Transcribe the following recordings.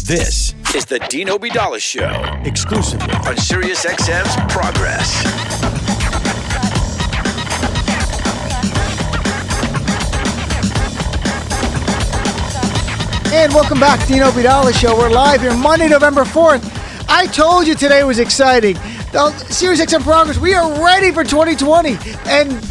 This is the Dean Obeidallah Show, exclusively on SiriusXM's Progress. And welcome back to the Dean Obeidallah Show. We're live here Monday, November 4th. I told you today was exciting. SiriusXM Progress, we are ready for 2020. And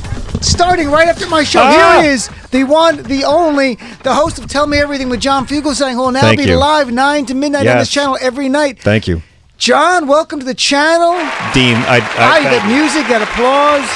starting right after my show, here he is, the one, the only, the host of Tell Me Everything with John Fugelsang, who will now be live 9 to midnight on this channel every night. Thank you. John, welcome to the channel. Dean, I got music, got applause.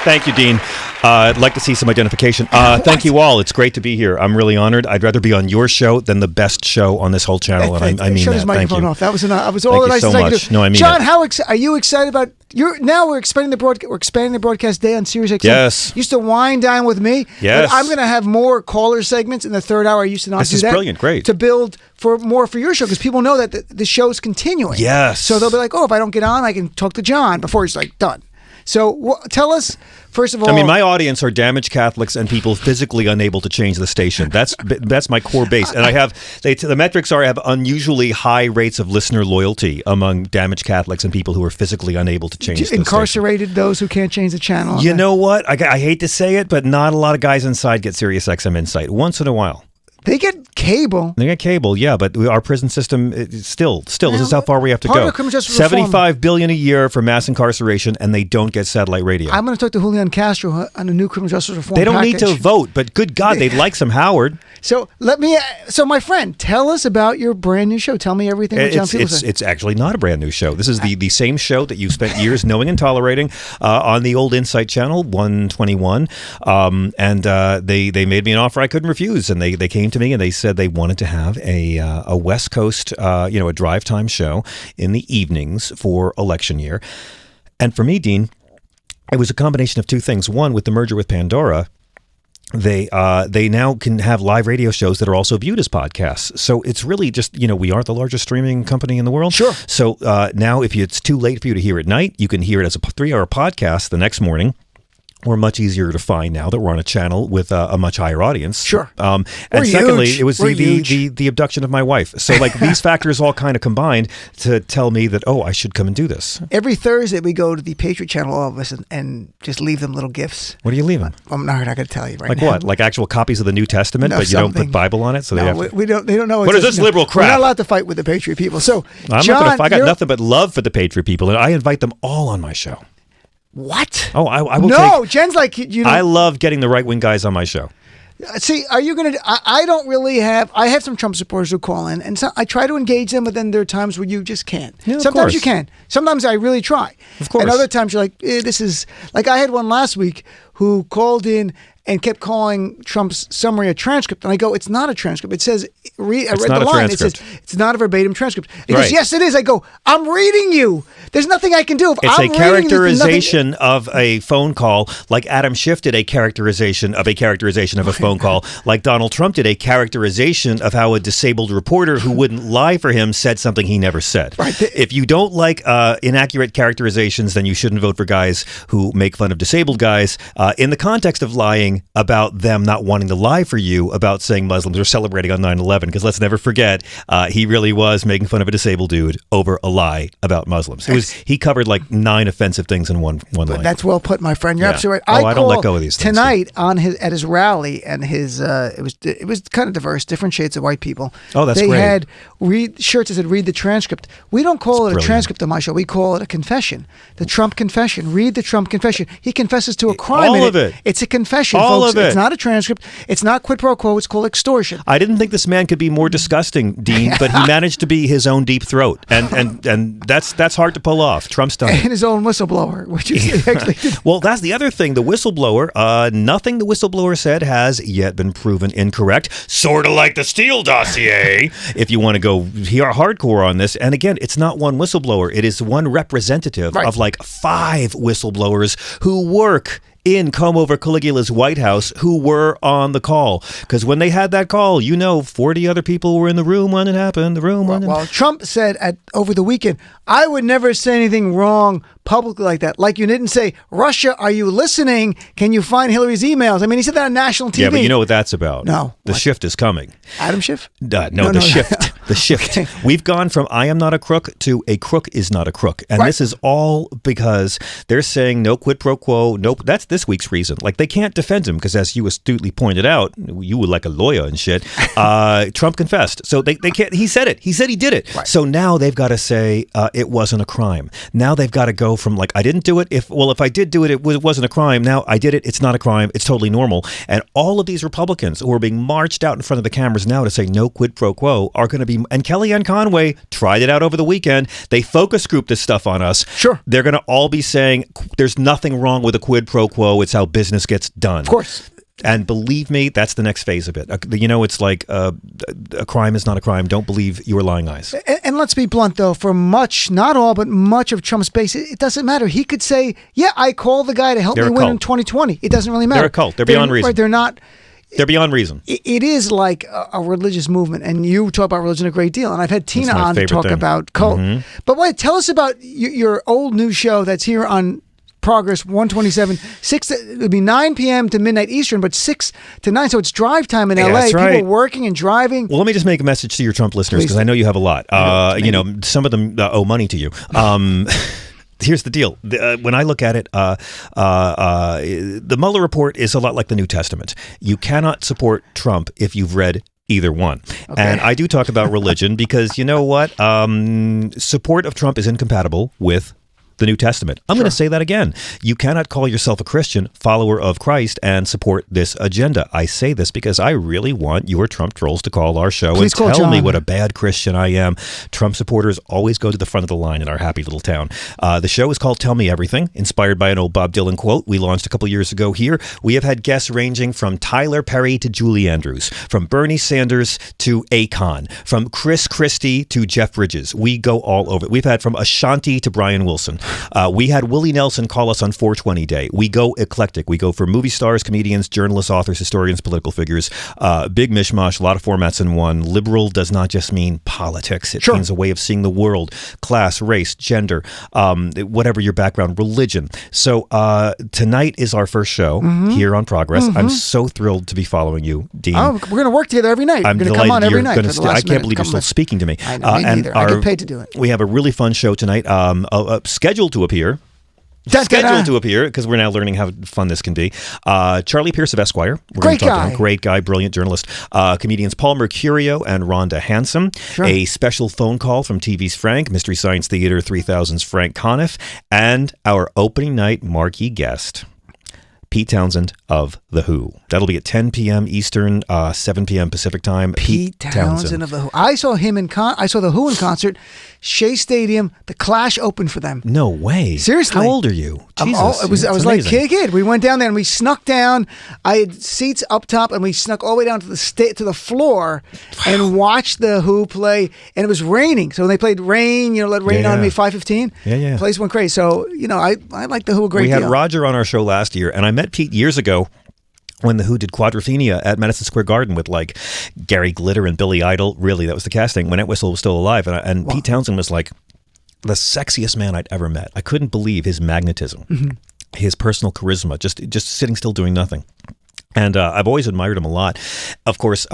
Thank you, Dean. I'd like to see some identification. Thank you all. It's great to be here. I'm really honored. I'd rather be on your show than the best show on this whole channel, and I mean shut that. his microphone off. That was enough. I was all Thank that I you so said. much. No, I mean John, it. how are you excited about? Now we're expanding the broadcast. We're expanding the broadcast day on SiriusXM. Yes. You used to wind down with me. Yes. But I'm going to have more caller segments in the third hour. I used to not do that. This is brilliant. Great. To build for your show, because people know that the show's continuing. Yes. So they'll be like, oh, if I don't get on, I can talk to John before he's like done. So tell us, first of all... I mean, my audience are damaged Catholics and people physically unable to change the station. That's my core base. And the metrics are I have unusually high rates of listener loyalty among damaged Catholics and people who are physically unable to change the station. Incarcerated those who can't change the channel. You know what? I hate to say it, but not a lot of guys inside get SiriusXM Insight. Once in a while. They get cable. They get cable, yeah, but our prison system still. This is how far we have to go. $75 billion a year for mass incarceration, and they don't get satellite radio. I'm going to talk to Julian Castro on a new criminal justice reform. They don't need to vote, but good God, they'd like some Howard. So my friend, tell us about your brand new show. Tell Me Everything with John Fugelsang. It's actually not a brand new show. This is the same show that you spent years knowing and tolerating on the old Insight channel, 121. And they made me an offer I couldn't refuse, and they came to me and they said they wanted to have a West Coast, a drive time show in the evenings for election year. And for me, Dean, it was a combination of two things. One, with the merger with Pandora, they now can have live radio shows that are also viewed as podcasts. So it's really just, we are the largest streaming company in the world. Sure. So now if it's too late for you to hear at night, you can hear it as a 3-hour podcast the next morning. We're much easier to find now that we're on a channel with a much higher audience. Sure. And secondly, it was the abduction of my wife. So these factors all kind of combined to tell me that, I should come and do this. Every Thursday we go to the Patriot channel, all of us, and just leave them little gifts. What do you leave them? I'm not going to tell you right now. Like what? Like actual copies of the New Testament, but you don't put Bible on it? So they don't know. What is this liberal crap? We're not allowed to fight with the Patriot people. So, I got nothing but love for the Patriot people, and I invite them all on my show. What? Oh, I will No, Jen's like, I love getting the right-wing guys on my show. See, are you going to... I don't really have... I have some Trump supporters who call in, and I try to engage them, but then there are times where you just can't. Yeah, Sometimes you can. Sometimes I really try. Of course. And other times you're like, this is... Like I had one last week who called in and kept calling Trump's summary a transcript. And I go, it's not a transcript. It says, I read the line. It says, it's not a verbatim transcript. He goes, yes, it is. I go, I'm reading you. There's nothing I can do. If it's I'm a characterization of a phone call, like Adam Schiff did a characterization of a phone call, like Donald Trump did a characterization of how a disabled reporter who wouldn't lie for him said something he never said. Right. If you don't like inaccurate characterizations, then you shouldn't vote for guys who make fun of disabled guys. In the context of lying about them not wanting to lie for you about saying Muslims are celebrating on 9/11, because let's never forget, he really was making fun of a disabled dude over a lie about Muslims. He covered like 9 offensive things in one line. That's well put, my friend. You're absolutely right. I don't let go of these things. Tonight at his rally, and it was kind of diverse, different shades of white people. Oh, that's great. They had shirts that said "Read the transcript." We don't call it a transcript on my show. We call it a confession. The Trump confession. Read the Trump confession. He confesses to a crime. All of it. It's a confession, all folks. Of it. It's not a transcript. It's not quid pro quo. It's called extortion. I didn't think this man could be more disgusting, Dean, but he managed to be his own deep throat, and that's hard to pull off. Trump's done it. And his own whistleblower, which is actually. Well, that's the other thing. The whistleblower. Nothing the whistleblower said has yet been proven incorrect. Sort of like the Steele dossier, if you want to go hardcore on this. And again, it's not one whistleblower. It is one representative of like 5 whistleblowers who work in Comb-Over Caligula's White House who were on the call. Because when they had that call, 40 other people were in the room when it happened. Well, Trump said over the weekend, I would never say anything wrong publicly like that. Like you didn't say, Russia, are you listening? Can you find Hillary's emails? I mean, he said that on national TV. Yeah, but you know what that's about. No. The shift is coming. Adam Schiff? No, the shift. The shift. Okay. We've gone from I am not a crook to a crook is not a crook. And this is all because they're saying no quid pro quo. Nope. That's this week's reason. Like, they can't defend him because, as you astutely pointed out, you were like a lawyer and shit. Trump confessed. So they can't. He said it. He said he did it. Right. So now they've got to say it wasn't a crime. Now they've got to go from like, I didn't do it. If I did do it, it wasn't a crime. Now I did it. It's not a crime. It's totally normal. And all of these Republicans who are being marched out in front of the cameras now to say no quid pro quo are going to be, and Kellyanne Conway tried it out over the weekend. They focus group this stuff on us. Sure. They're going to all be saying there's nothing wrong with a quid pro quo. It's how business gets done. Of course. And believe me, that's the next phase of it. You know, it's like a crime is not a crime. Don't believe your lying eyes. And let's be blunt, though. For much, not all, but much of Trump's base, it doesn't matter. He could say, yeah, I called the guy to help me win in 2020. It doesn't really matter. They're a cult. They're beyond reason. Right, they're not. They're beyond reason. It is like a religious movement, and you talk about religion a great deal. And I've had Tina on to talk about cult. Mm-hmm. But wait, tell us about your old news show that's here on Progress 127. It would be 9 p.m. to midnight Eastern, but 6 to 9. So it's drive time in LA. That's right. People working and driving. Well, let me just make a message to your Trump listeners, because I know you have a lot. You know, some of them owe money to you. Here's the deal. When I look at it, the Mueller report is a lot like the New Testament. You cannot support Trump if you've read either one. Okay. And I do talk about religion because, you know what? Support of Trump is incompatible with the New Testament. I'm going to say that again. You cannot call yourself a Christian, follower of Christ, and support this agenda. I say this because I really want your Trump trolls to call our show and tell me what a bad Christian I am. Trump supporters always go to the front of the line in our happy little town. The show is called Tell Me Everything, inspired by an old Bob Dylan quote we launched a couple years ago here. We have had guests ranging from Tyler Perry to Julie Andrews, from Bernie Sanders to Akon, from Chris Christie to Jeff Bridges. We go all over it. We've had from Ashanti to Brian Wilson. We had Willie Nelson call us on 420 Day. We go eclectic. We go for movie stars, comedians, journalists, authors, historians, political figures. Big mishmash, a lot of formats in one. Liberal does not just mean politics. It means a way of seeing the world, class, race, gender, whatever your background, religion. So tonight is our first show here on Progress. I'm so thrilled to be following you, Dean. Oh, we're going to work together every night. I'm going to come on every night. I can't believe you're still speaking to me. I know, me neither. I get paid to do it. We have a really fun show tonight. Scheduled to appear, because we're now learning how fun this can be. Charlie Pierce of Esquire. Great guy, brilliant journalist. Comedians Paul Mercurio and Rhonda Hanson. Sure. A special phone call from TV's Frank, Mystery Science Theater 3000's Frank Conniff, and our opening night marquee guest, Pete Townsend of The Who. That'll be at 10 p.m. Eastern, 7 p.m. Pacific time. Pete Townsend of The Who. I saw The Who in concert, Shea Stadium. The Clash opened for them. No way. Seriously. How old are you? Jesus. I was like kid. We went down there and we snuck down. I had seats up top and we snuck all the way down to the floor and watched The Who play. And it was raining. So when they played Rain, Let Rain on Me, 5:15. Yeah. The place went crazy. So, I like The Who a great deal. We had Roger on our show last year, and I met Pete years ago when The Who did Quadrophenia at Madison Square Garden with like Gary Glitter and Billy Idol. Really, that was the casting when Ed Whistle was still alive. And Pete Townsend was like the sexiest man I'd ever met. I couldn't believe his magnetism, his personal charisma, just sitting still doing nothing. And I've always admired him a lot. Of course,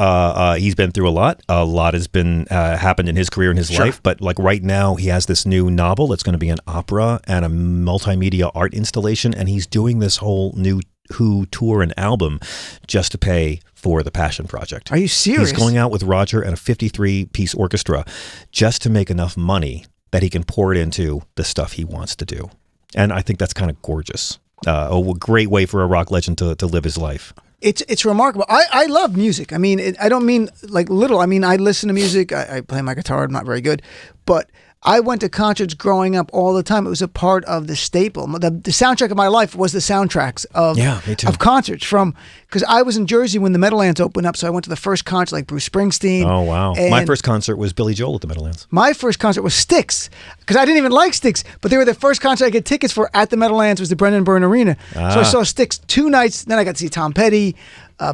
he's been through a lot. A lot has been happened in his career and his life. But like right now, he has this new novel that's going to be an opera and a multimedia art installation. And he's doing this whole new Who tour and album just to pay for the Passion Project. Are you serious? He's going out with Roger and a 53-piece orchestra just to make enough money that he can pour it into the stuff he wants to do. And I think that's kind of gorgeous. A great way for a rock legend to live his life. It's remarkable. I love music. I mean, I don't mean like little. I mean, I listen to music. I play my guitar. I'm not very good. But I went to concerts growing up all the time. It was a part of the staple. The soundtrack of my life was the soundtracks of concerts because I was in Jersey when the Meadowlands opened up, so I went to the first concert like Bruce Springsteen. Oh, wow. My first concert was Billy Joel at the Meadowlands. My first concert was Styx because I didn't even like Styx, but they were the first concert I got tickets for at the Meadowlands was the Brendan Byrne Arena. So I saw Styx 2 nights, then I got to see Tom Petty,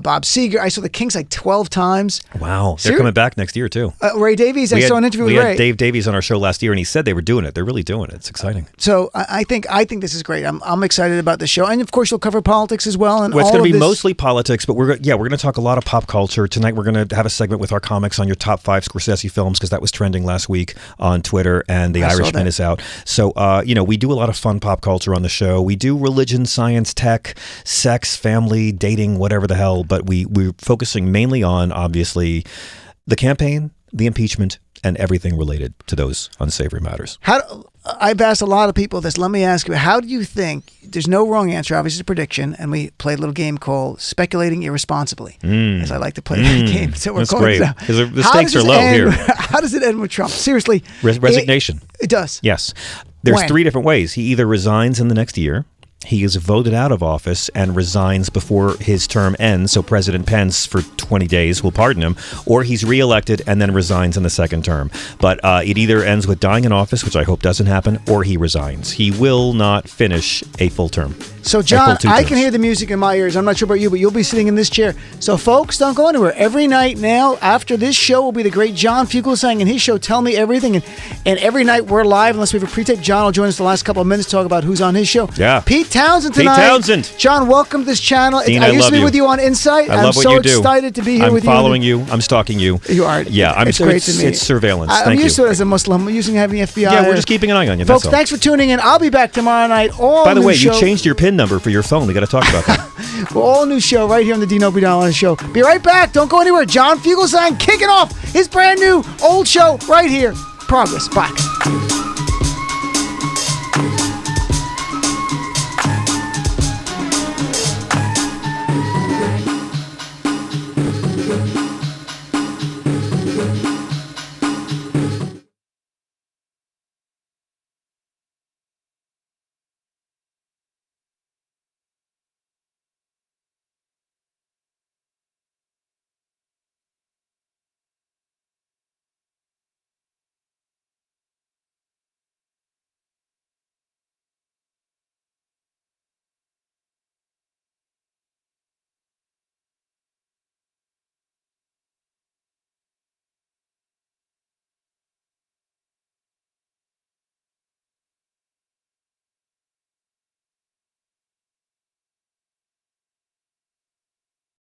Bob Seger. I saw the Kinks like 12 times. Wow. They're coming back next year, too. Ray Davies, I saw an interview with Ray. We had Dave Davies on our show last year, and he said they were doing it. They're really doing it. It's exciting. So I think this is great. I'm excited about the show. And, of course, you'll cover politics as well. And it's going to be mostly politics, but we're going to talk a lot of pop culture. Tonight we're going to have a segment with our comics on your top 5 Scorsese films, because that was trending last week on Twitter, and The Irishman is out. So, we do a lot of fun pop culture on the show. We do religion, science, tech, sex, family, dating, whatever the hell, but we're focusing mainly on, obviously, the campaign, the impeachment, and everything related to those unsavory matters. I've asked a lot of people this. Let me ask you, how do you think, there's no wrong answer, obviously it's a prediction, and we play a little game called Speculating Irresponsibly, as I like to play that game. So we're That's calling great, it now. because the stakes are low here. How does it end with Trump? Seriously. Resignation. It does. Yes. There's When? 3 different ways. He either resigns in the next year, he is voted out of office and resigns before his term ends, so President Pence for 20 days will pardon him, or he's reelected and then resigns in the second term. But it either ends with dying in office, which I hope doesn't happen, or he resigns. He will not finish a full term. So, John, I can hear the music in my ears. I'm not sure about you, but you'll be sitting in this chair. So, folks, don't go anywhere. Every night now, after this show, will be the great John Fugelsang and his show, Tell Me Everything. And every night we're live, unless we have a pre-tape. John will join us the last couple of minutes to talk about who's on his show. Yeah. Pete Townsend tonight. Pete Townsend. John, welcome to this channel. Dean, I used love to be you. with you on Insight. I love what you do. I'm so excited to be here with you. I'm following you. I'm stalking you. You are. Yeah, it's great to me. It's surveillance. I'm Thank used you. to it as a Muslim. I'm using having the FBI. Yeah, we're just keeping an eye on you. Folks, that's all. thanks for tuning in. I'll be back tomorrow night. By the way, you changed your PIN number for your phone. We got to talk about that. Well, all new show right here on the Dean Opie Dollar Show. Be right back. Don't go anywhere. John Fugelsang kicking off his brand new old show right here. Progress. Bye.